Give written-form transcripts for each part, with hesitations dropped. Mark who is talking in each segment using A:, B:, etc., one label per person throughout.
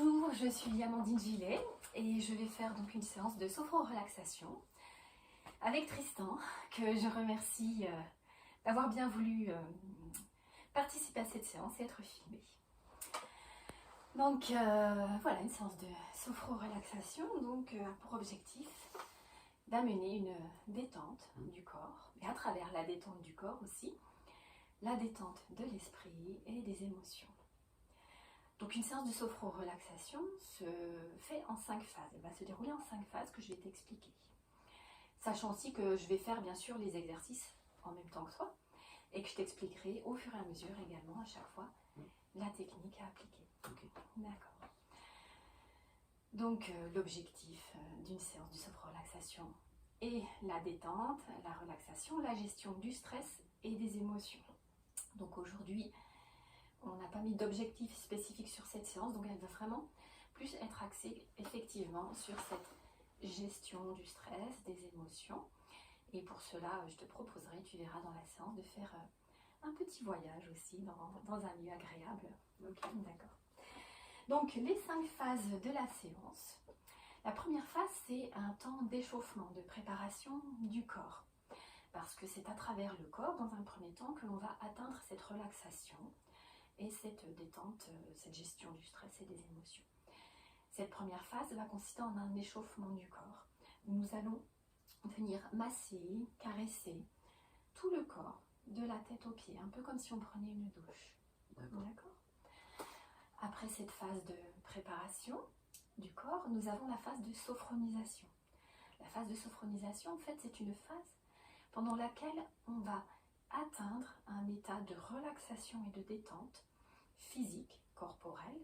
A: Bonjour, je suis Amandine Gillet et je vais faire donc une séance de sophro-relaxation avec Tristan, que je remercie d'avoir bien voulu participer à cette séance et être filmé. Donc voilà, une séance de sophro-relaxation donc a pour objectif d'amener une détente du corps, et à travers la détente du corps aussi, la détente de l'esprit et des émotions. Donc une séance de sophro-relaxation se fait en 5 phases. Elle va se dérouler en 5 phases que je vais t'expliquer. Sachant aussi que je vais faire bien sûr les exercices en même temps que toi et que je t'expliquerai au fur et à mesure également à chaque fois la technique à appliquer.
B: Okay.
A: D'accord. Donc l'objectif d'une séance de sophro-relaxation est la détente, la relaxation, la gestion du stress et des émotions. Donc aujourd'hui, on n'a pas mis d'objectif spécifique sur cette séance, donc elle va vraiment plus être axée effectivement sur cette gestion du stress, des émotions. Et pour cela, je te proposerai, tu verras dans la séance, de faire un petit voyage aussi dans un lieu agréable. Okay. D'accord. Donc les 5 phases de la séance. La première phase, c'est un temps d'échauffement, de préparation du corps. Parce que c'est à travers le corps, dans un premier temps, que l'on va atteindre cette relaxation et cette détente, cette gestion du stress et des émotions. Cette première phase va consister en un échauffement du corps. Nous allons venir masser, caresser tout le corps, de la tête aux pieds, un peu comme si on prenait une douche. D'accord. Après cette phase de préparation du corps, nous avons la phase de sophronisation. La phase de sophronisation, en fait, c'est une phase pendant laquelle on va atteindre un état de relaxation et de détente physique, corporelle,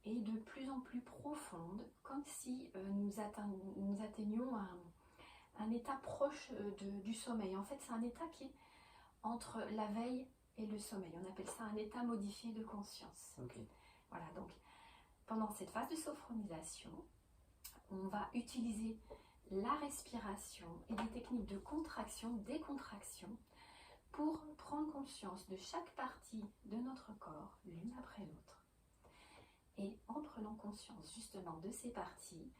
A: et de plus en plus profonde, comme si nous atteignions un état proche du sommeil. En fait, c'est un état qui est entre la veille et le sommeil. On appelle ça un état modifié de conscience.
B: Okay.
A: Voilà, donc pendant cette phase de sophronisation, on va utiliser la respiration et des techniques de contraction, décontraction, pour prendre conscience de chaque partie de notre corps, l'une après l'autre. Et en prenant conscience justement de ces parties,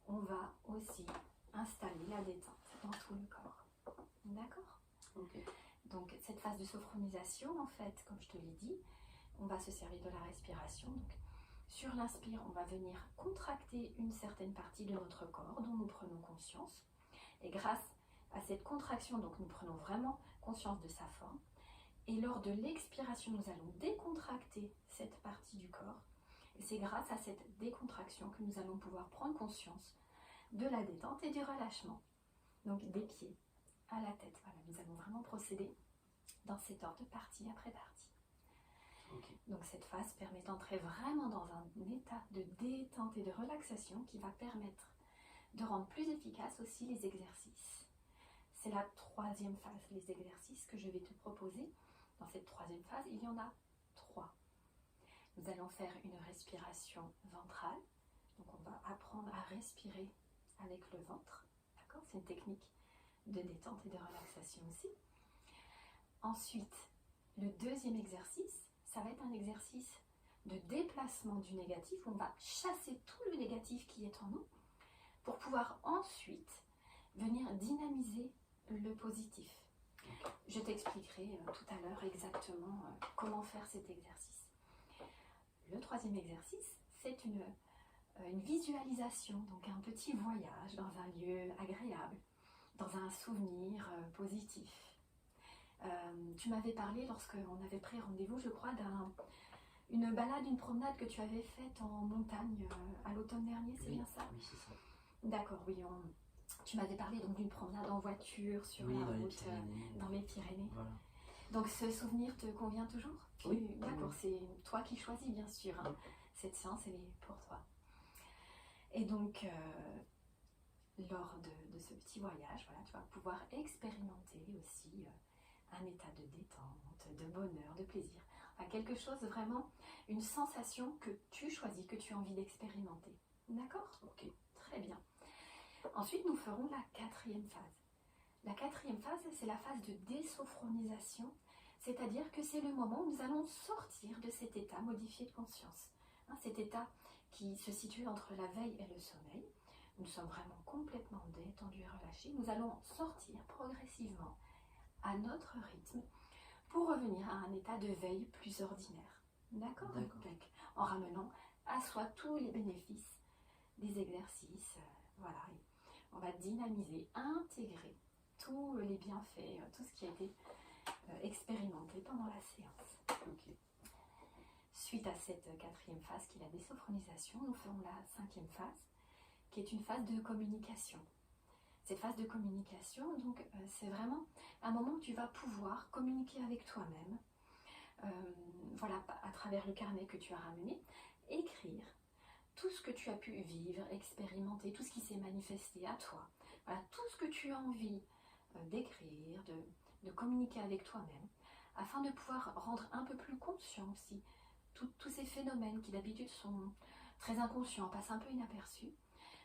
A: on va aussi installer la détente dans tout le corps. D'accord ?
B: Okay.
A: Donc cette phase de sophronisation, en fait, comme je te l'ai dit, on va se servir de la respiration. Donc, sur l'inspire, on va venir contracter une certaine partie de notre corps dont nous prenons conscience. Et grâce à cette contraction, donc nous prenons vraiment conscience de sa forme. Et lors de l'expiration, nous allons décontracter cette partie du corps. Et c'est grâce à cette décontraction que nous allons pouvoir prendre conscience de la détente et du relâchement. Donc des pieds à la tête. Voilà, nous allons vraiment procéder dans cet ordre, partie après partie.
B: Okay.
A: Donc cette phase permet d'entrer vraiment dans un état de détente et de relaxation qui va permettre de rendre plus efficaces aussi les exercices. C'est la 3e phase, les exercices que je vais te proposer. Dans cette 3e phase, il y en a 3. Nous allons faire une respiration ventrale. Donc on va apprendre à respirer avec le ventre. D'accord ? C'est une technique de détente et de relaxation aussi. Ensuite, le 2e exercice, ça va être un exercice de déplacement du négatif. On va chasser tout le négatif qui est en nous pour pouvoir ensuite venir dynamiser le positif. Je t'expliquerai tout à l'heure exactement comment faire cet exercice. Le 3e exercice, c'est une visualisation, donc un petit voyage dans un lieu agréable, dans un souvenir positif. Tu m'avais parlé, lorsqu'on avait pris rendez-vous, je crois, d'une balade, une promenade que tu avais faite en montagne à l'automne dernier, c'est bien ça ?
B: Oui, c'est ça.
A: D'accord, oui. Tu m'avais parlé donc d'une promenade en voiture sur la route dans les Pyrénées.
B: Voilà.
A: Donc ce souvenir te convient toujours ?
B: Oui.
A: D'accord, c'est toi qui choisis bien sûr. Hein. Cette séance, elle est pour toi. Et donc, lors de ce petit voyage, voilà, tu vas pouvoir expérimenter aussi un état de détente, de bonheur, de plaisir. Enfin, quelque chose vraiment, une sensation que tu choisis, que tu as envie d'expérimenter. D'accord ?
B: Ok.
A: Très bien. Ensuite, nous ferons la 4e phase. La 4e phase, c'est la phase de désophronisation, c'est-à-dire que c'est le moment où nous allons sortir de cet état modifié de conscience. hein, cet état qui se situe entre la veille et le sommeil. Nous sommes vraiment complètement détendus et relâchés. Nous allons sortir progressivement à notre rythme pour revenir à un état de veille plus ordinaire. D'accord? Donc, en ramenant à soi tous les bénéfices des exercices. Voilà. Et on va dynamiser, intégrer tous les bienfaits, tout ce qui a été expérimenté pendant la séance.
B: Ok.
A: Suite à cette quatrième phase qui est la désophronisation, nous ferons la cinquième phase qui est une phase de communication. Cette phase de communication, donc, c'est vraiment un moment où tu vas pouvoir communiquer avec toi-même, voilà, à travers le carnet que tu as ramené, écrire tout ce que tu as pu vivre, expérimenter, tout ce qui s'est manifesté à toi. Voilà, tout ce que tu as envie d'écrire, de communiquer avec toi-même, afin de pouvoir rendre un peu plus conscient aussi tous ces phénomènes qui d'habitude sont très inconscients, passent un peu inaperçus.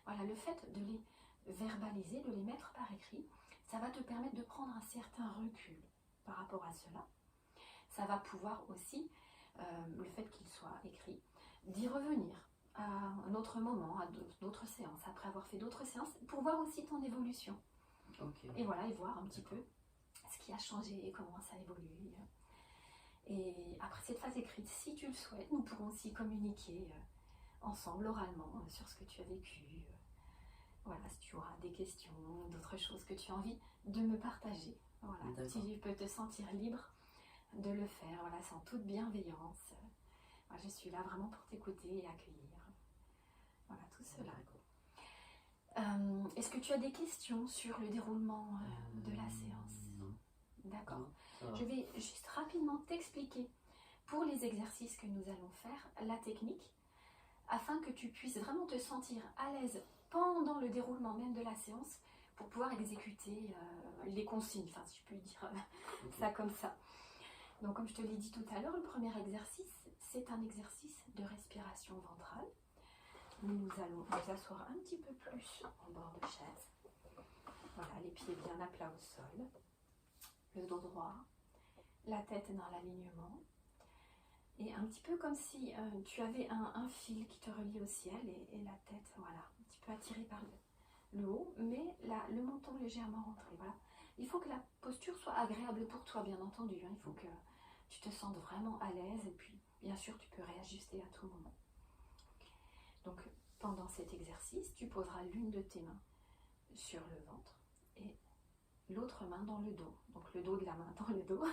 A: Voilà, le fait de les verbaliser, de les mettre par écrit, ça va te permettre de prendre un certain recul par rapport à cela. Ça va pouvoir aussi, le fait qu'il soit écrit, d'y revenir à un autre moment, à d'autres séances, après avoir fait d'autres séances, pour voir aussi ton évolution.
B: Okay.
A: Et voilà, et voir un petit peu ce qui a changé, comment ça évolue. Et après cette phase écrite, si tu le souhaites, nous pourrons aussi communiquer ensemble, oralement, sur ce que tu as vécu. Voilà, si tu auras des questions, d'autres choses que tu as envie de me partager. Voilà, tu peux te sentir libre de le faire, voilà, sans toute bienveillance. Voilà, je suis là vraiment pour t'écouter et accueillir. Voilà, tout cela. Est-ce que tu as des questions sur le déroulement de la séance?
B: Non.
A: D'accord. Je vais juste rapidement t'expliquer pour les exercices que nous allons faire, la technique, afin que tu puisses vraiment te sentir à l'aise pendant le déroulement même de la séance pour pouvoir exécuter les consignes, enfin si je puis dire ça comme ça. Donc comme je te l'ai dit tout à l'heure, le premier exercice, c'est un exercice de respiration ventrale. Nous allons nous asseoir un petit peu plus en bord de chaise. Voilà, les pieds bien à plat au sol, le dos droit, la tête dans l'alignement. Et un petit peu comme si tu avais un fil qui te relie au ciel et la tête, voilà, un petit peu attirée par le haut, mais le menton légèrement rentré. Voilà. Il faut que la posture soit agréable pour toi, bien entendu. Hein. Il faut que tu te sentes vraiment à l'aise et puis, bien sûr, tu peux réajuster à tout moment. Donc, pendant cet exercice, tu poseras l'une de tes mains sur le ventre et l'autre main dans le dos. Donc, le dos de la main dans le dos.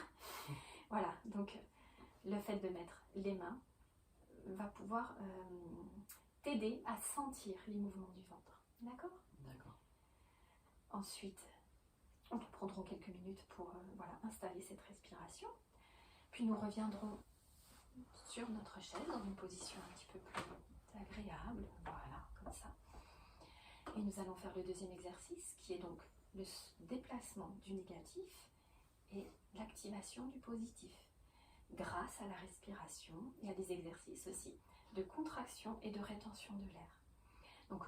A: Voilà, donc le fait de mettre les mains va pouvoir t'aider à sentir les mouvements du ventre. D'accord?
B: D'accord.
A: Ensuite, nous prendrons quelques minutes pour voilà, installer cette respiration. Puis nous reviendrons sur notre chaise dans une position un petit peu plus agréable. Voilà, comme ça. Et nous allons faire le deuxième exercice qui est donc le déplacement du négatif et l'activation du positif. Grâce à la respiration et à des exercices aussi de contraction et de rétention de l'air. Donc,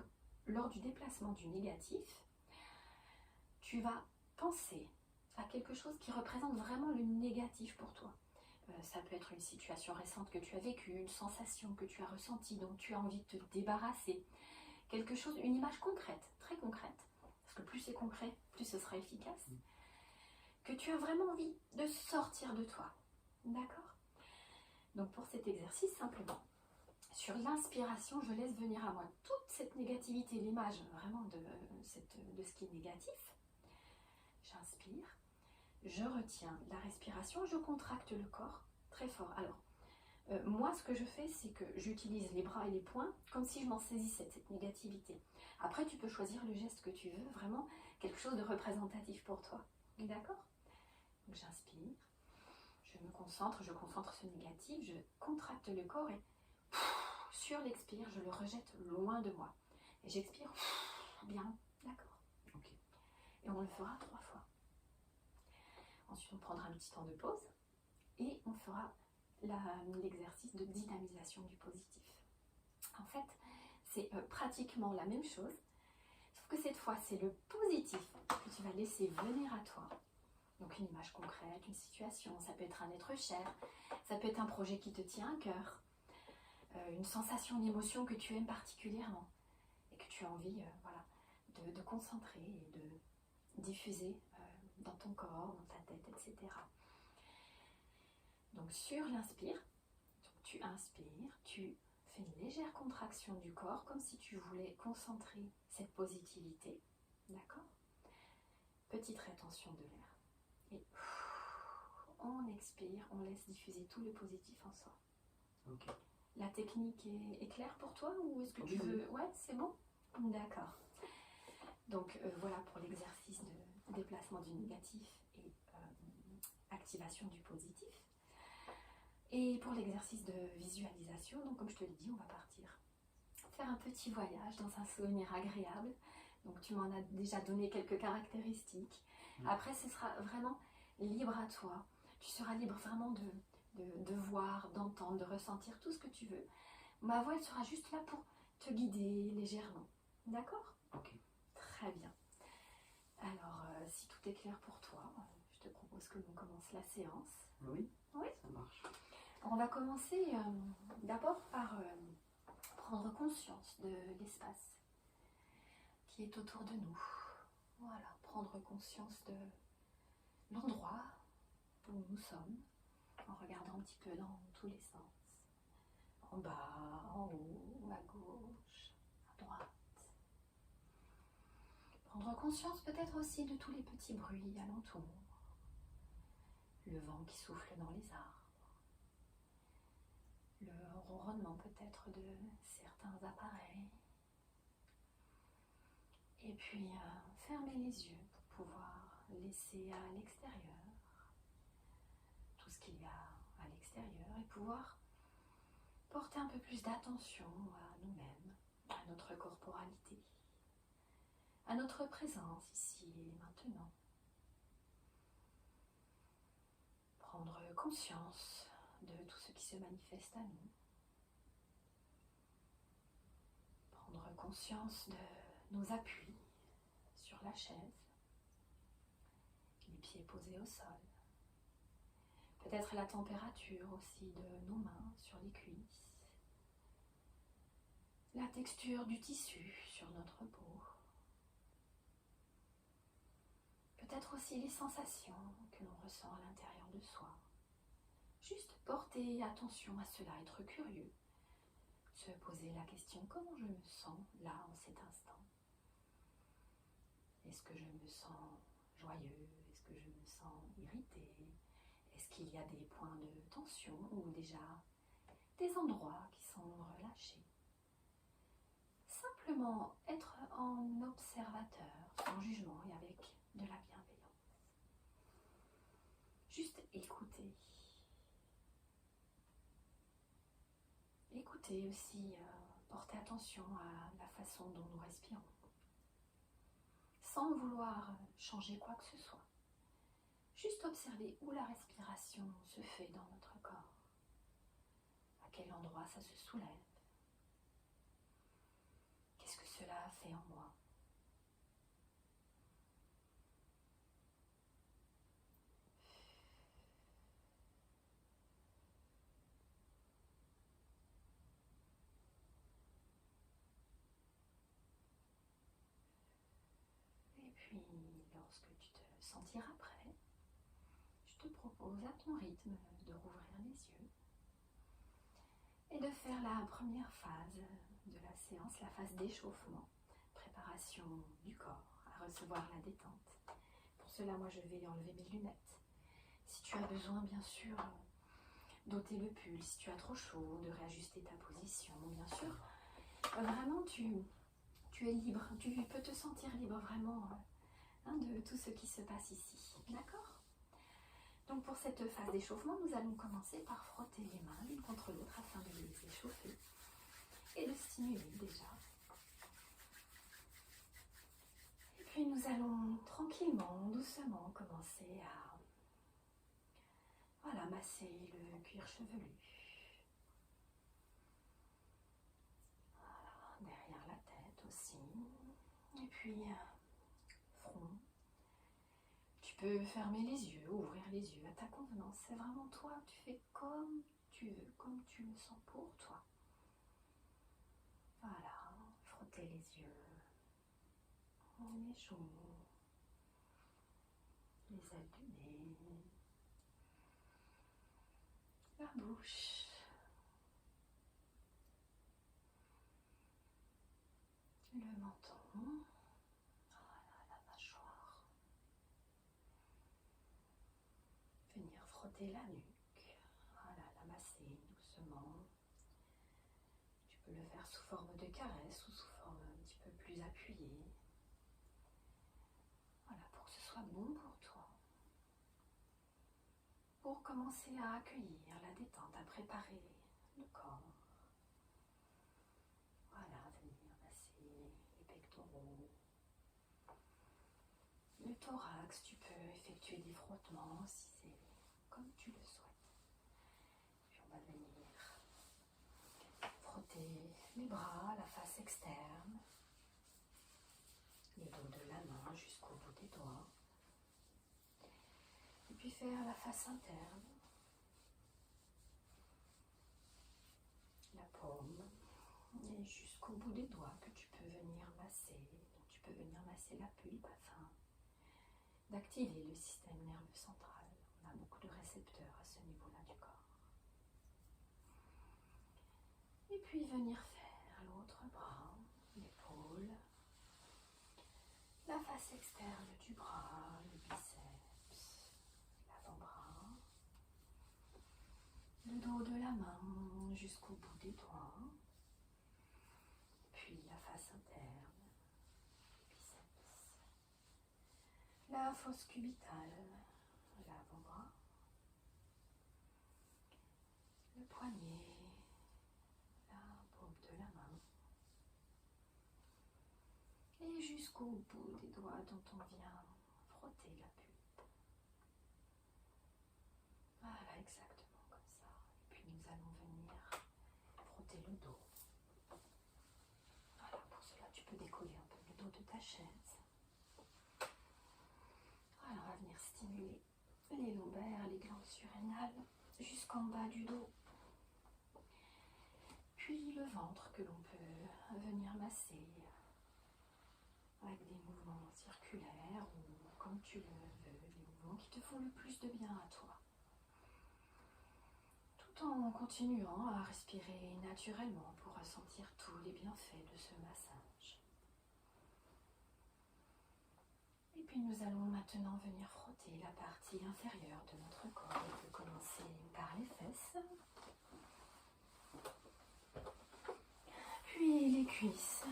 A: lors du déplacement du négatif, tu vas penser à quelque chose qui représente vraiment le négatif pour toi. Ça peut être une situation récente que tu as vécue, une sensation que tu as ressentie, dont tu as envie de te débarrasser. Quelque chose, une image concrète, très concrète, parce que plus c'est concret, plus ce sera efficace, que tu as vraiment envie de sortir de toi. D'accord? Donc pour cet exercice, simplement, sur l'inspiration, je laisse venir à moi toute cette négativité, l'image vraiment de ce qui est négatif. J'inspire, je retiens la respiration, je contracte le corps très fort. Alors, moi, ce que je fais, c'est que j'utilise les bras et les poings comme si je m'en saisissais de cette négativité. Après, tu peux choisir le geste que tu veux, vraiment quelque chose de représentatif pour toi. D'accord? Donc j'inspire. Je me concentre, je concentre ce négatif, je contracte le corps et sur l'expire, je le rejette loin de moi. Et j'expire bien, d'accord.
B: Okay.
A: Et on le fera 3 fois. Ensuite, on prendra un petit temps de pause et on fera l'exercice de dynamisation du positif. En fait, c'est pratiquement la même chose, sauf que cette fois, c'est le positif que tu vas laisser venir à toi. Donc une image concrète, une situation, ça peut être un être cher, ça peut être un projet qui te tient à cœur, une sensation, une émotion que tu aimes particulièrement et que tu as envie voilà, de concentrer et de diffuser dans ton corps, dans ta tête, etc. Donc sur l'inspire, tu inspires, tu fais une légère contraction du corps comme si tu voulais concentrer cette positivité, d'accord? Petite rétention de l'air. Et on expire, on laisse diffuser tout le positif en soi.
B: Ok.
A: La technique est claire pour toi ou est-ce que tu veux... Ouais, c'est bon? D'accord. Donc voilà pour l'exercice de déplacement du négatif et activation du positif. Et pour l'exercice de visualisation, donc comme je te l'ai dit, on va partir faire un petit voyage dans un souvenir agréable. Donc tu m'en as déjà donné quelques caractéristiques. Après, ce sera vraiment libre à toi. Tu seras libre vraiment de voir, d'entendre, de ressentir tout ce que tu veux. Ma voix, elle sera juste là pour te guider légèrement. D'accord?
B: Ok.
A: Très bien. Alors, si tout est clair pour toi, je te propose que l'on commence la séance.
B: Oui,
A: oui,
B: ça marche.
A: On va commencer d'abord par prendre conscience de l'espace qui est autour de nous. Voilà, prendre conscience de l'endroit où nous sommes, en regardant un petit peu dans tous les sens. En bas, en haut, à gauche, à droite. Prendre conscience peut-être aussi de tous les petits bruits alentour. Le vent qui souffle dans les arbres. Le ronronnement peut-être de certains appareils. Et puis fermer les yeux pour pouvoir laisser à l'extérieur tout ce qu'il y a à l'extérieur et pouvoir porter un peu plus d'attention à nous-mêmes, à notre corporalité, à notre présence ici et maintenant. Prendre conscience de tout ce qui se manifeste à nous. Prendre conscience de nos appuis sur la chaise, les pieds posés au sol. Peut-être la température aussi de nos mains sur les cuisses. La texture du tissu sur notre peau. Peut-être aussi les sensations que l'on ressent à l'intérieur de soi. Juste porter attention à cela, être curieux. Se poser la question, comment je me sens là en cet instant? Est-ce que je me sens joyeux? Est-ce que je me sens irritée? Est-ce qu'il y a des points de tension ou déjà des endroits qui sont relâchés? Simplement être en observateur, sans jugement et avec de la bienveillance. Juste écouter. Écouter aussi, porter attention à la façon dont nous respirons. Sans vouloir changer quoi que ce soit. Juste observer où la respiration se fait dans notre corps. À quel endroit ça se soulève. Qu'est-ce que cela a fait en moi? Et puis, lorsque tu te sentiras prêt, je te propose à ton rythme de rouvrir les yeux et de faire la première phase de la séance, la phase d'échauffement, préparation du corps à recevoir la détente. Pour cela, moi, je vais enlever mes lunettes. Si tu as besoin, bien sûr, d'ôter le pull, si tu as trop chaud, de réajuster ta position, bien sûr. Vraiment, tu es libre, tu peux te sentir libre vraiment de tout ce qui se passe ici. D'accord? Donc pour cette phase d'échauffement, nous allons commencer par frotter les mains l'une contre l'autre afin de les échauffer et de stimuler déjà. Et puis nous allons tranquillement, doucement commencer à masser le cuir chevelu. Voilà, derrière la tête aussi. Et puis front. Tu peux fermer les yeux, ouvrir les yeux à ta convenance. C'est vraiment toi, tu fais comme tu veux, comme tu le sens pour toi. frotter les yeux, les joues, les ailes du nez, la bouche, le menton, voilà, la mâchoire. Venir frotter la nuque, voilà, la masser doucement. Tu peux le faire sous forme de caresse ou sous forme un petit peu plus appuyée. Voilà, pour que ce soit bon pour toi. Pour commencer à accueillir la détente, à préparer le corps. Voilà, venir masser les pectoraux, le thorax. Tu peux effectuer des frottements si c'est comme tu le souhaites. Puis on va venir frotter les bras, la face externe, le dos de la main jusqu'au bout des doigts. Et puis faire la face interne, la paume, et jusqu'au bout des doigts que tu peux venir masser. Donc tu peux venir masser la pulpe afin d'activer le système nerveux central. On a beaucoup de récepteurs à ce niveau-là du corps. Et puis venir faire l'autre bras, l'épaule, la face externe du bras, le biceps, l'avant-bras, le dos de la main jusqu'au bout des doigts, puis la face interne, le biceps, la fosse cubitale, l'avant-bras, le poignet, la paume de la main, et jusqu'au bout des doigts dont on vient frotter la pulpe. Voilà, exactement comme ça. Et puis nous allons venir frotter le dos. Voilà, pour cela tu peux décoller un peu le dos de ta chaise. Voilà, on va venir stimuler les lombaires, les glandes surrénales jusqu'en bas du dos. Puis le ventre que l'on peut venir masser avec des mouvements circulaires ou comme tu le veux, les mouvements qui te font le plus de bien à toi. Tout en continuant à respirer naturellement pour ressentir tous les bienfaits de ce massage. Et puis nous allons maintenant venir frotter la partie inférieure de notre corps. On peut commencer par les fesses, puis les cuisses,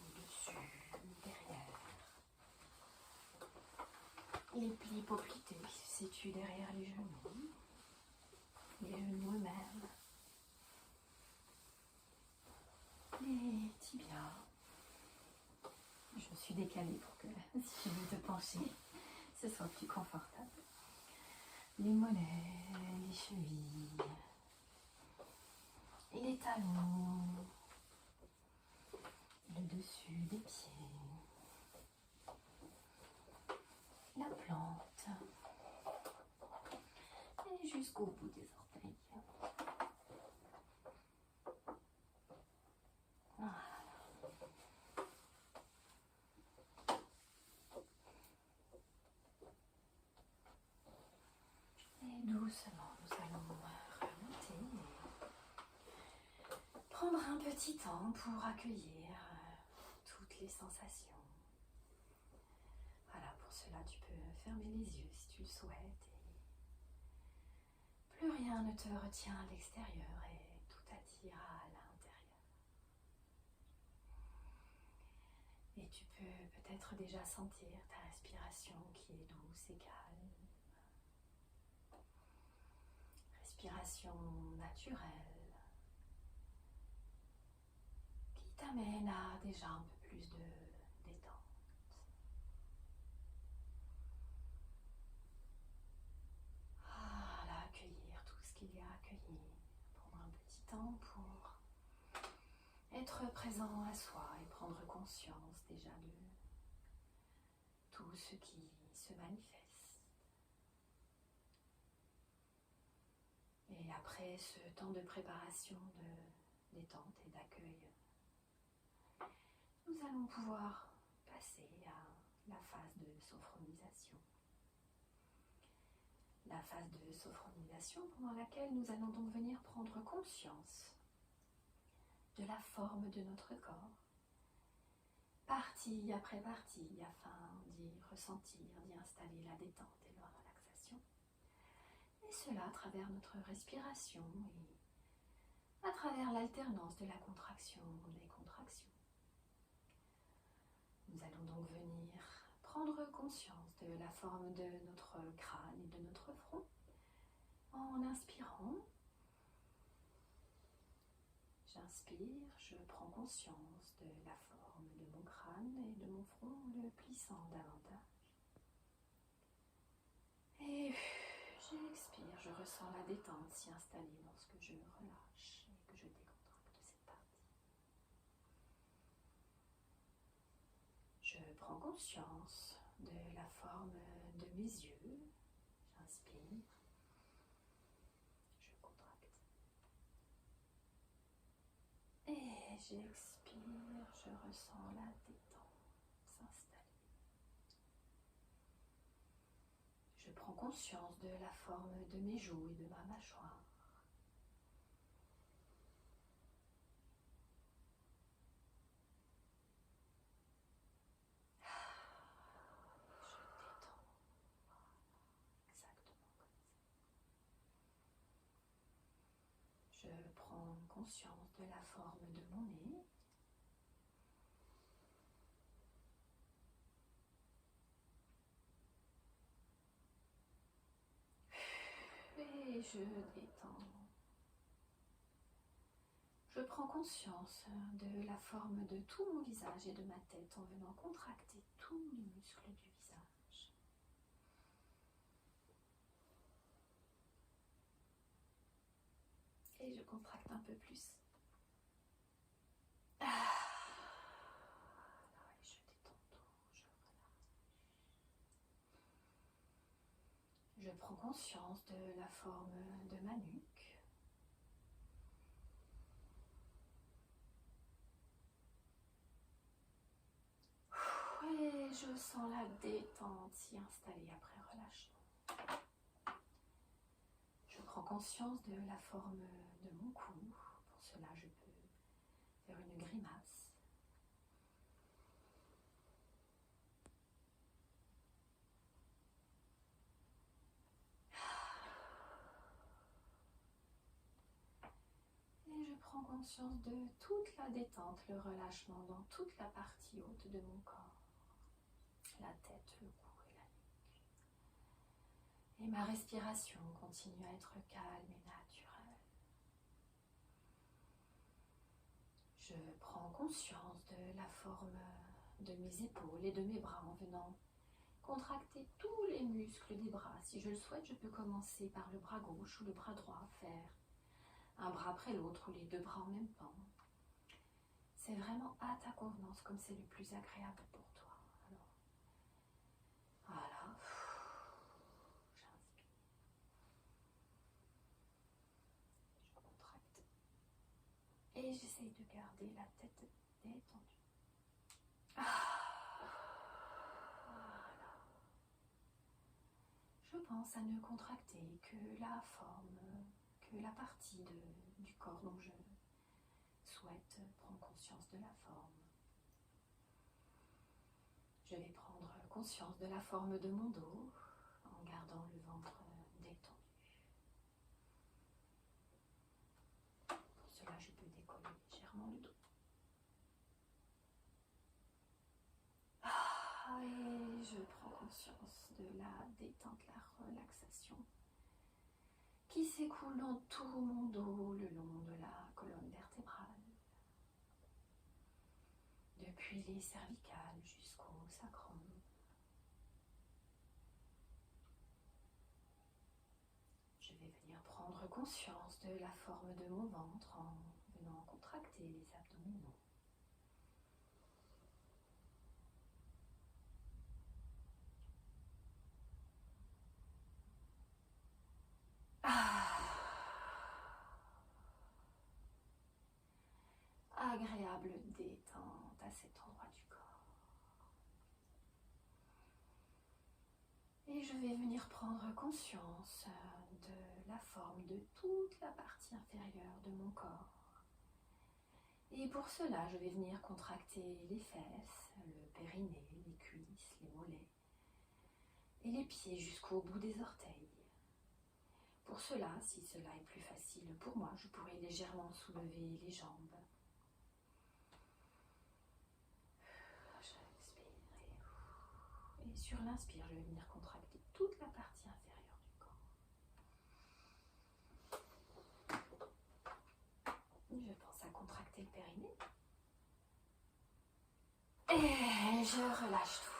A: au-dessus, derrière, les plis poplités qui se situent derrière les genoux eux-mêmes, les tibias. Je me suis décalée pour que, si tu veux te pencher, ce soit plus confortable. Les mollets, les chevilles, les talons, le dessus des pieds, la plante, et jusqu'au bout des orteils. Voilà. Et doucement, nous allons remonter et prendre un petit temps pour accueillir toutes les sensations. Voilà, pour cela, tu peux fermer les yeux si tu le souhaites. Et plus rien ne te retient à l'extérieur et tout attire à l'intérieur. Et tu peux peut-être déjà sentir ta respiration qui est douce et calme. Respiration naturelle qui t'amène à déjà un peu plus de détente. Voilà, accueillir tout ce qu'il y a à accueillir. Prendre un petit temps pour être présent à soi et prendre conscience déjà de tout ce qui se manifeste. Et après ce temps de préparation, de détente et d'accueil, nous allons pouvoir passer à la phase de sophronisation. La phase de sophronisation pendant laquelle nous allons donc venir prendre conscience de la forme de notre corps, partie après partie, afin d'y ressentir, d'y installer la détente et la relaxation. Et cela à travers notre respiration et à travers l'alternance de la contraction ou des contractions. Nous allons donc venir prendre conscience de la forme de notre crâne et de notre front en inspirant. J'inspire, je prends conscience de la forme de mon crâne et de mon front, le plissant davantage. Et j'expire, je ressens la détente s'y installer lorsque je relâche et que je décontracte cette partie. Je prends conscience de la forme de mes yeux. J'inspire, je contracte. Et j'expire, je ressens la détente s'installer. Je prends conscience de la forme de mes joues et de ma mâchoire. Je prends conscience de la forme de mon nez. Et je détends. Je prends conscience de la forme de tout mon visage et de ma tête en venant contracter tous les muscles du visage. Et je contracte un peu plus. Et je détends tout, je relâche. Je prends conscience de la forme de ma nuque. Et je sens la détente s'y installer après relâchement. Je prends conscience de la forme de mon cou. Pour cela, je peux faire une grimace. Et je prends conscience de toute la détente, le relâchement dans toute la partie haute de mon corps. La tête, le cou et la nuque. Et ma respiration continue à être calme et naturelle. Je prends conscience de la forme de mes épaules et de mes bras en venant contracter tous les muscles des bras. Si je le souhaite, je peux commencer par le bras gauche ou le bras droit, faire un bras après l'autre ou les deux bras en même temps. C'est vraiment à ta convenance, comme c'est le plus agréable pour toi. Alors, voilà. J'inspire. Je contracte. Et j'essaye de garder la tête détendue. Voilà. Je pense à ne contracter que la forme, que la partie du corps dont je souhaite prendre conscience de la forme. Je vais prendre conscience de la forme de mon dos en gardant le ventre détendu. Pour cela, je peux décoller légèrement le dos. Et je prends conscience de la détente, la relaxation qui s'écoule dans tout mon dos le long de la colonne vertébrale, depuis les cervicales jusqu'au sacrum. Je vais venir prendre conscience de la forme de mon ventre en venant contracter les abdominaux. agréable détente à cet endroit du corps. Et je vais venir prendre conscience de la forme de toute la partie inférieure de mon corps. Et pour cela, je vais venir contracter les fesses, le périnée, les cuisses, les mollets et les pieds jusqu'au bout des orteils. Pour cela, si cela est plus facile pour moi, je pourrais légèrement soulever les jambes. Et sur l'inspire, je vais venir contracter toute la partie inférieure du corps. Je pense à contracter le périnée. Et je relâche tout.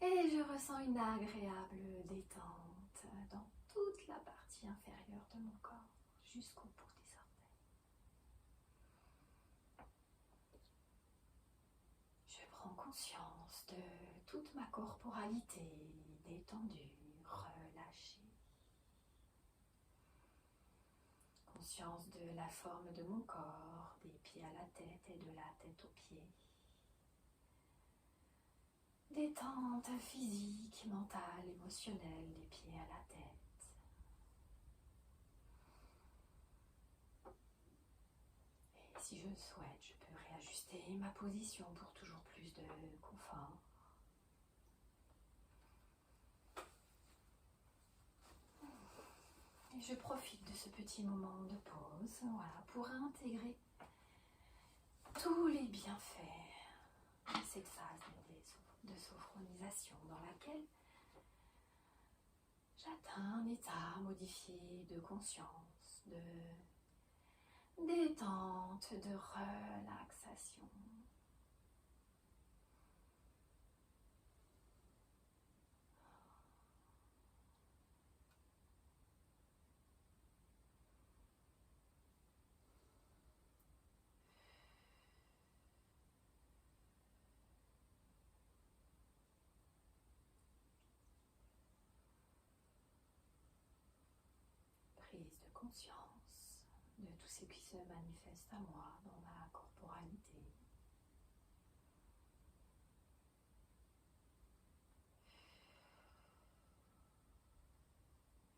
A: Et je ressens une agréable détente dans toute la partie inférieure de mon corps, jusqu'au bout des orteils. Je prends conscience de toute ma corporalité détendue, relâchée. Conscience de la forme de mon corps, des pieds à la tête et de la tête aux pieds. Détente physique, mentale, émotionnelle des pieds à la tête. Et si je le souhaite, je peux réajuster ma position pour toujours plus de confort. Et je profite de ce petit moment de pause, voilà, pour intégrer tous les bienfaits de cette phase de sophronisation dans laquelle j'atteins un état modifié de conscience, de détente, de relaxation. Prise de conscience de tout ce qui se manifeste à moi dans ma corporalité.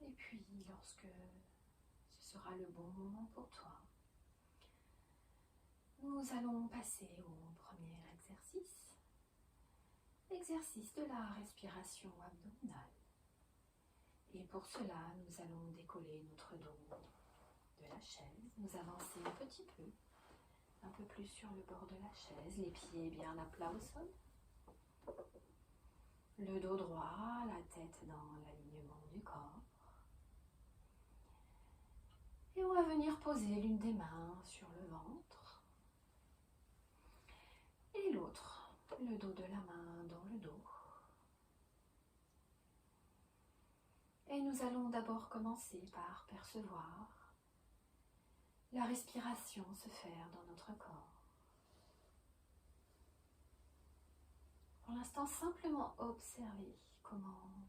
A: Et puis, lorsque ce sera le bon moment pour toi, nous allons passer au premier exercice. Exercice de la respiration abdominale. Et pour cela, nous allons décoller notre dos de la chaise, nous avancer un peu plus sur le bord de la chaise, les pieds bien à plat au sol. Le dos droit, la tête dans l'alignement du corps. Et on va venir poser l'une des mains sur le ventre et l'autre, le dos de la main dans le dos. Et nous allons d'abord commencer par percevoir la respiration se faire dans notre corps. Pour l'instant, simplement observer comment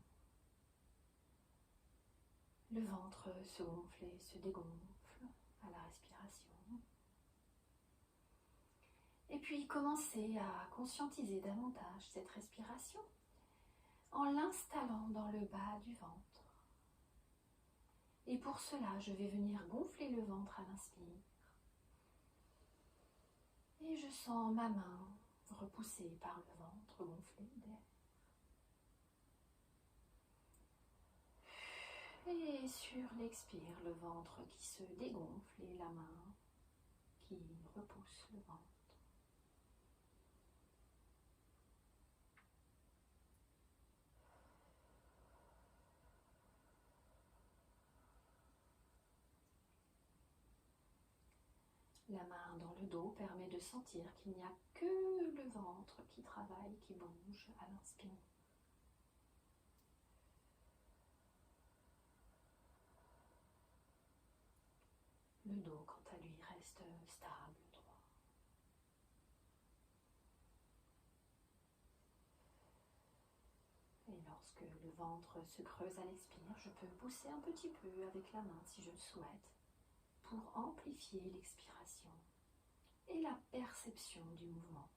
A: le ventre se gonfle et se dégonfle à la respiration. Et puis commencer à conscientiser davantage cette respiration en l'installant dans le bas du ventre. Et pour cela, je vais venir gonfler le ventre à l'inspire. Et je sens ma main repoussée par le ventre gonflé d'air. Et sur l'expire, le ventre qui se dégonfle et la main qui repousse le ventre. La main dans le dos permet de sentir qu'il n'y a que le ventre qui travaille, qui bouge à l'inspire. Le dos, quant à lui, reste stable, droit. Et lorsque le ventre se creuse à l'expire, je peux pousser un petit peu avec la main si je le souhaite. pour amplifier l'expiration et la perception du mouvement.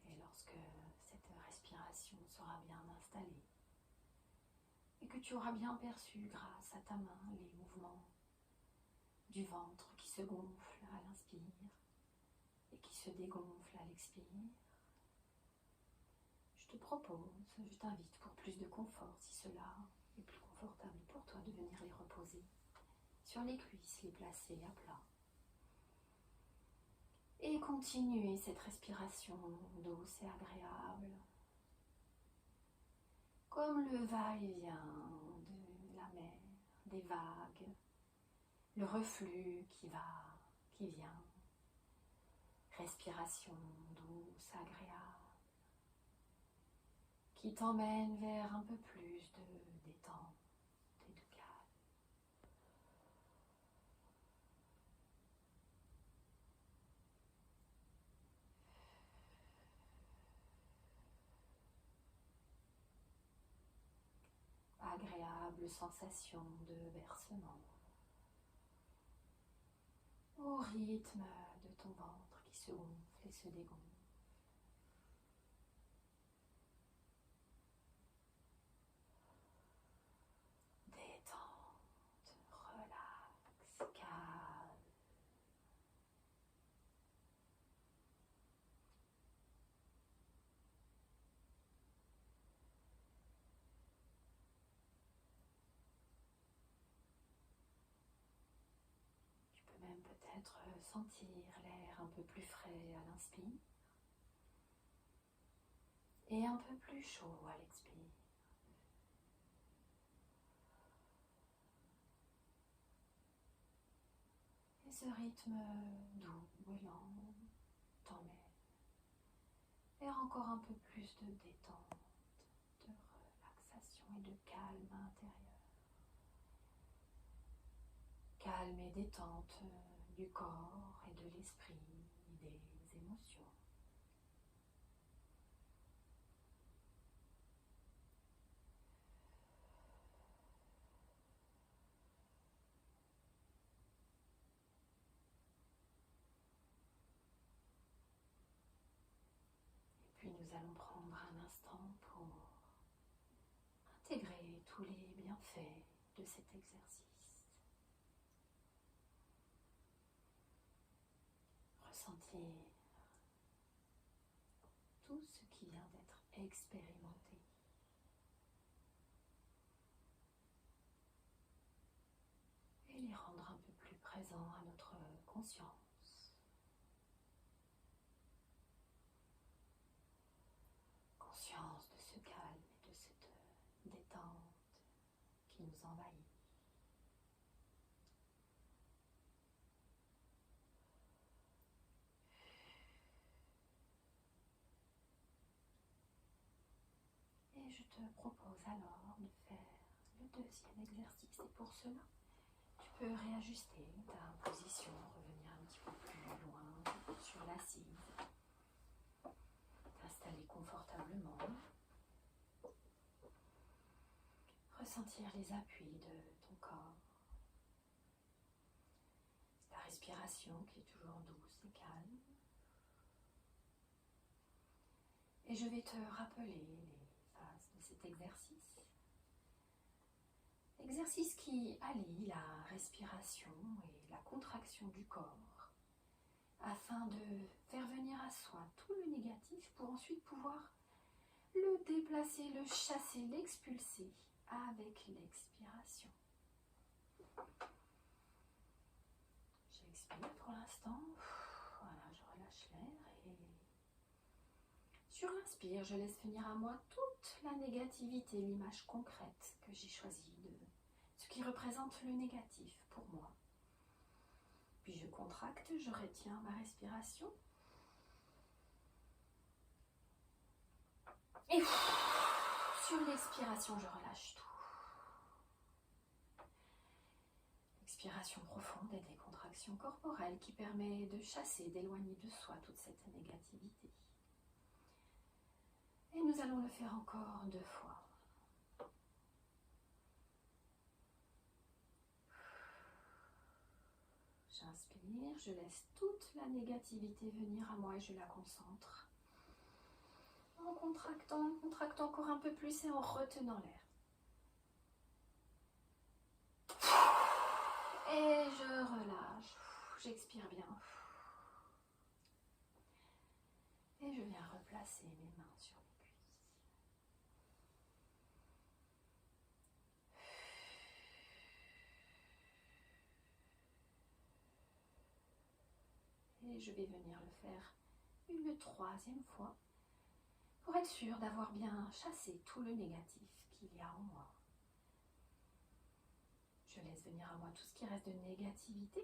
A: Et lorsque cette respiration sera bien installée et que tu auras bien perçu grâce à ta main les mouvements du ventre qui se gonfle à l'inspire et qui se dégonfle à l'expire, je te propose, je t'invite pour plus de confort, si cela est plus confortable pour toi, de venir les reposer sur les cuisses, les placer à plat. Et continuer cette respiration douce et agréable, comme le va-et-vient de la mer, des vagues, le reflux qui va, qui vient. Respiration douce, agréable, qui t'emmène vers un peu plus de détente et de calme. Agréable sensation de bercement au rythme de ton ventre qui se gonfle et se dégonfle. Détente, relax, calme. Tu peux même peut-être sentir l'air un peu plus frais à l'inspire et un peu plus chaud à l'expire. Et ce rythme doux et lent t'emmène vers encore un peu plus de détente, de relaxation et de calme intérieur. Calme et détente du corps et de l'esprit, des émotions. Et puis nous allons prendre un instant pour intégrer tous les bienfaits de cet exercice. Ressentir tout ce qui vient d'être expérimenté. Et les rendre un peu plus présents à notre conscience. Conscience de ce calme et de cette détente qui nous envahit. Et je te propose alors de faire le deuxième exercice. Et pour cela, tu peux réajuster ta position, revenir un petit peu plus loin sur l'assise, t'installer confortablement, ressentir les appuis de ton corps, ta respiration qui est toujours douce et calme. Et je vais te rappeler les phases de cet exercice. Exercice qui allie la respiration et la contraction du corps afin de faire venir à soi tout le négatif pour ensuite pouvoir le déplacer, le chasser, l'expulser avec l'expiration. J'expire pour l'instant. Voilà, je relâche l'air et sur l'inspire, je laisse venir à moi toute la négativité, l'image concrète que j'ai choisie de ce qui représente le négatif pour moi. Puis je contracte, je retiens ma respiration. Et sur l'expiration, je relâche tout. respiration profonde et des contractions corporelles qui permet de chasser, d'éloigner de soi toute cette négativité. Et nous allons le faire encore 2 fois. J'inspire, je laisse toute la négativité venir à moi et je la concentre. En contractant encore un peu plus et en retenant l'air. Et je relâche, j'expire bien. Et je viens replacer mes mains sur mes cuisses. Et je vais venir le faire une 3e fois pour être sûr d'avoir bien chassé tout le négatif qu'il y a en moi. Je laisse venir à moi tout ce qui reste de négativité.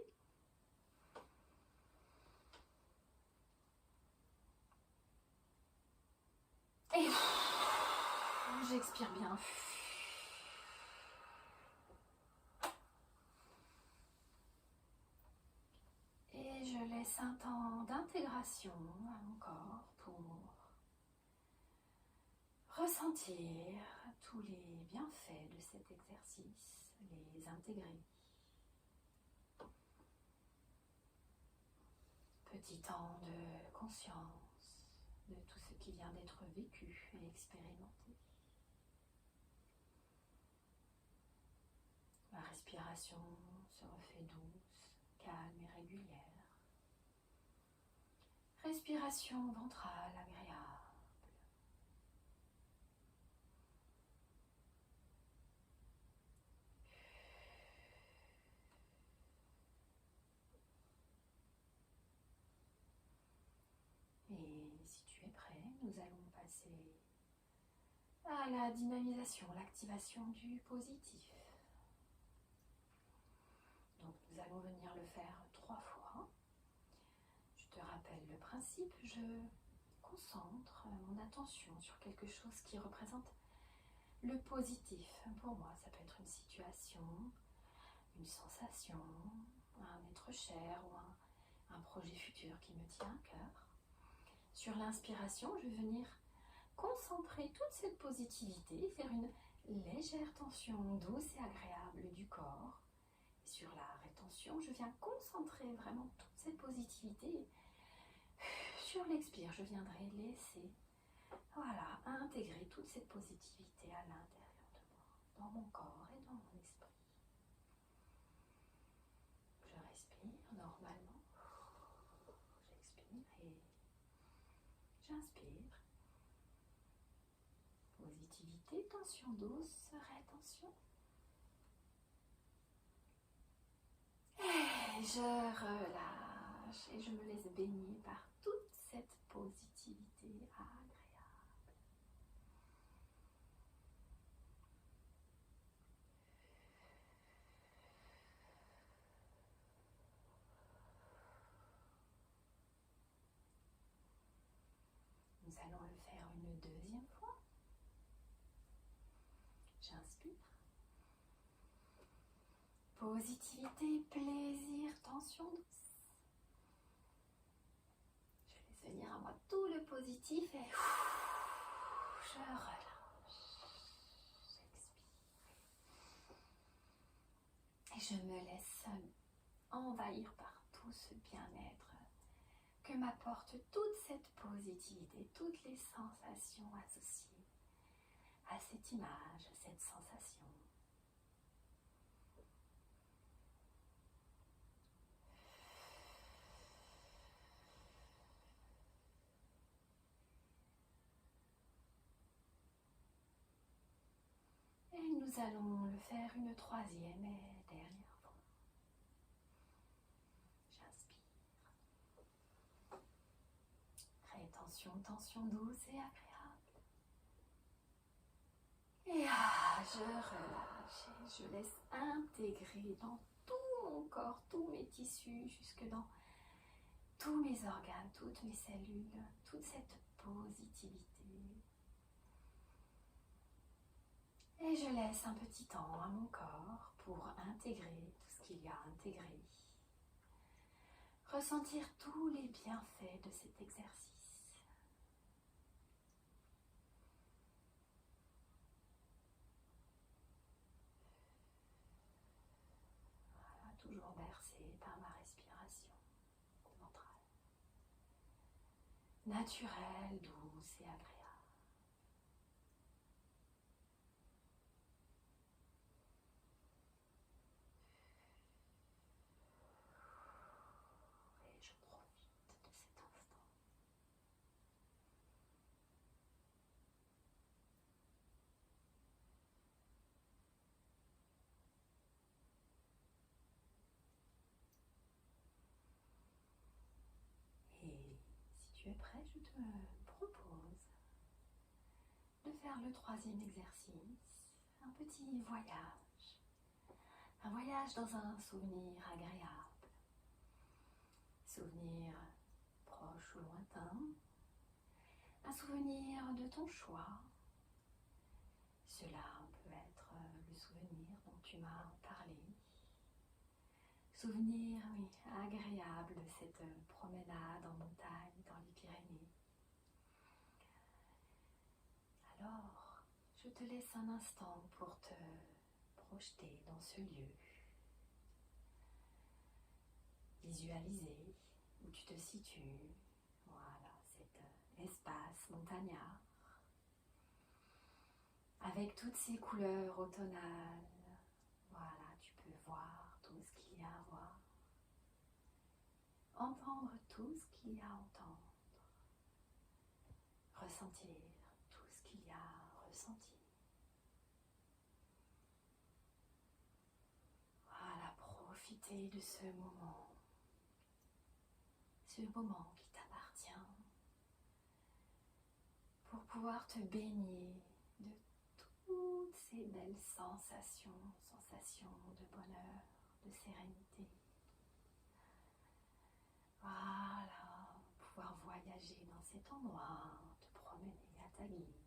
A: Et j'expire bien. Et je laisse un temps d'intégration à mon corps pour ressentir tous les bienfaits de cet exercice, les intégrer. Petit temps de conscience de tout ce qui vient d'être vécu et expérimenté. La respiration se refait douce, calme et régulière. Respiration ventrale agréable. Et si tu es prêt, nous allons passer à la dynamisation, l'activation du positif. Donc nous allons venir le faire 3 fois. Je te rappelle le principe, je concentre mon attention sur quelque chose qui représente le positif. Pour moi, ça peut être une situation, une sensation, un être cher ou un projet futur qui me tient à cœur. Sur l'inspiration, je vais venir concentrer toute cette positivité, faire une légère tension douce et agréable du corps. Et sur la rétention, je viens concentrer vraiment toute cette positivité. Sur l'expire, je viendrai laisser, voilà, intégrer toute cette positivité à l'intérieur de moi, dans mon corps et dans mon esprit. Je respire normalement, j'expire et j'inspire. Positivité, tension douce, rétention. Et je relâche et je me laisse baigner par toute cette positivité agréable. Nous allons le faire une 2e fois. J'inspire. Positivité, plaisir, tension douce. Je laisse venir à moi tout le positif et je relâche. J'expire. Et je me laisse envahir par tout ce bien-être que m'apporte toute cette positivité, toutes les sensations associées à cette image, à cette sensation. Et nous allons le faire une 3e et dernière fois. J'inspire. Rétention, tension douce et agréable. Et je relâche et je laisse intégrer dans tout mon corps, tous mes tissus, jusque dans tous mes organes, toutes mes cellules, toute cette positivité. Et je laisse un petit temps à mon corps pour intégrer tout ce qu'il y a à intégrer. Ressentir tous les bienfaits de cet exercice. Voilà, toujours bercé par ma respiration ventrale. Naturelle, douce et agréable. Et je profite de cet instant. Et si tu es prêt, je te propose de faire le troisième exercice, un petit voyage. Un voyage dans un souvenir agréable. Souvenir proche ou lointain. Un souvenir de ton choix. Cela peut être le souvenir dont tu m'as parlé. Souvenir, oui, agréable de cette promenade en montagne dans les Pyrénées. Alors, je te laisse un instant pour te projeter dans ce lieu. Visualiser où tu te situes. Voilà, cet espace montagnard. Avec toutes ces couleurs automnales. Voilà, tu peux voir tout ce qu'il y a à voir. Entendre tout ce qu'il y a à entendre. Ressentir tout ce qu'il y a à ressentir. Voilà, profiter de ce moment. Ce moment qui t'appartient. Pour pouvoir te baigner de toutes ces belles sensations, sensations de bonheur, de sérénité. Voilà, pouvoir voyager dans cet endroit, te promener à ta guise.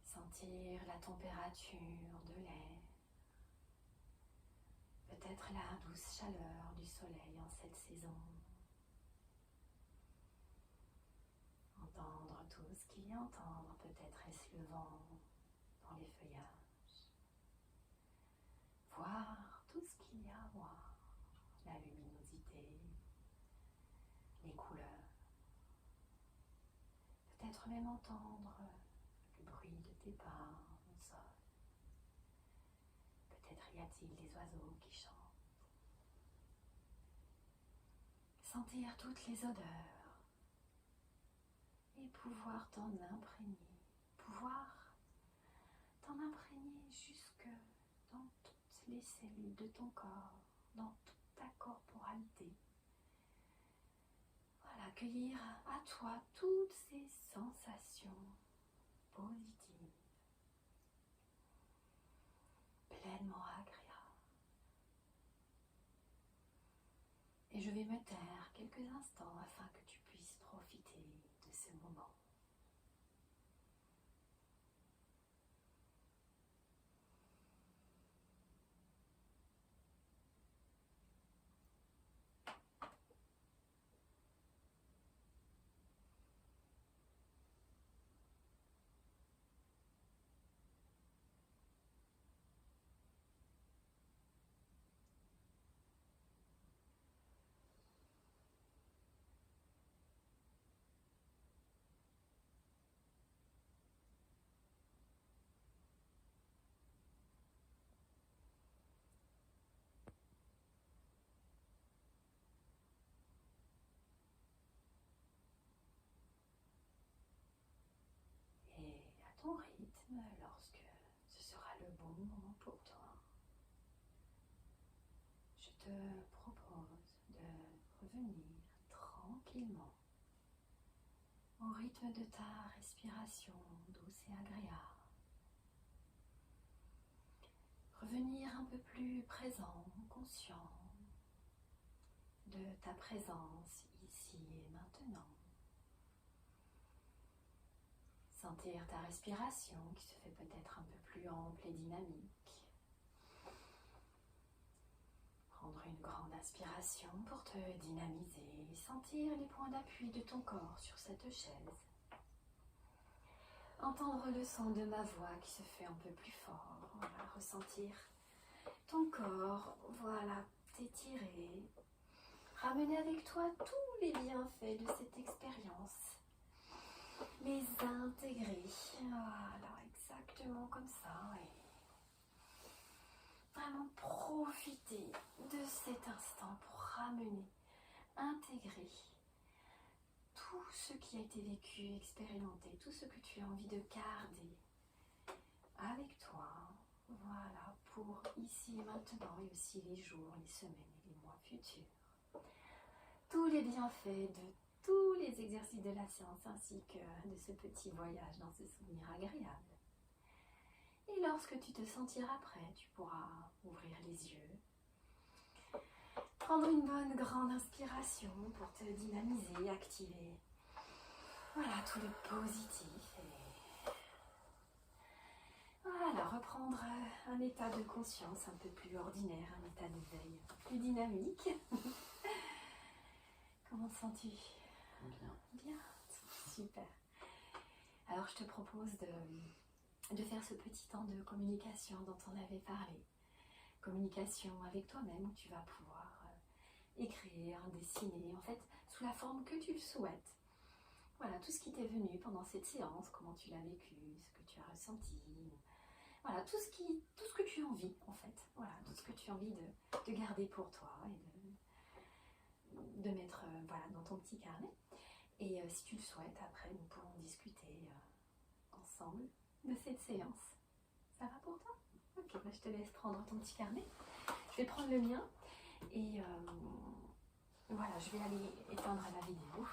A: Sentir la température de l'air. Peut-être la douce chaleur du soleil en cette saison. Entendre tout ce qu'il y a à entendre, peut-être est-ce le vent dans les feuillages. Voir tout ce qu'il y a à voir, la luminosité, les couleurs. Peut-être même entendre le bruit de tes pas au sol. Peut-être y a-t-il des oiseaux qui chantent. Sentir toutes les odeurs et pouvoir t'en imprégner. Pouvoir t'en imprégner jusque dans toutes les cellules de ton corps, dans toute ta corporalité. Voilà, accueillir à toi toutes ces sensations positives, pleinement agréables. Et je vais me taire quelques instants afin que tu puisses profiter de ce moment. Et à ton rythme, lorsque ce sera le bon moment pour toi, je te propose de revenir tranquillement au rythme de ta respiration douce et agréable. Revenir un peu plus présent, conscient de ta présence ici et maintenant. Sentir ta respiration qui se fait peut-être un peu plus ample et dynamique. Prendre une grande inspiration pour te dynamiser et sentir les points d'appui de ton corps sur cette chaise. Entendre le son de ma voix qui se fait un peu plus fort. Voilà, ressentir ton corps, voilà, t'étirer. Ramener avec toi tous les bienfaits de cette expérience. Les intégrer. Voilà, exactement comme ça. Et vraiment profiter de cet instant pour ramener, intégrer tout ce qui a été vécu, expérimenté, tout ce que tu as envie de garder avec toi. Voilà, pour ici et maintenant et aussi les jours, les semaines et les mois futurs. Tous les bienfaits de tous les exercices de la séance ainsi que de ce petit voyage dans ce souvenir agréable. Et lorsque tu te sentiras prêt, tu pourras ouvrir les yeux, prendre une bonne grande inspiration pour te dynamiser, activer voilà tout le positif et voilà, reprendre un état de conscience un peu plus ordinaire, un état de veille plus dynamique. Comment te sens-tu?
B: Bien.
A: Bien, super. Alors je te propose de faire ce petit temps de communication dont on avait parlé. Communication avec toi-même où tu vas pouvoir écrire, dessiner, en fait, sous la forme que tu le souhaites. Voilà, tout ce qui t'est venu pendant cette séance, comment tu l'as vécu, ce que tu as ressenti. Voilà, tout ce que tu as envie, en fait. Voilà, tout ce que tu as envie de garder pour toi et de mettre voilà, dans ton petit carnet. Et si tu le souhaites, après, nous pourrons discuter ensemble de cette séance. Ça va pour toi? Ok, bah, je te laisse prendre ton petit carnet. Je vais prendre le mien et voilà, je vais aller éteindre la vidéo.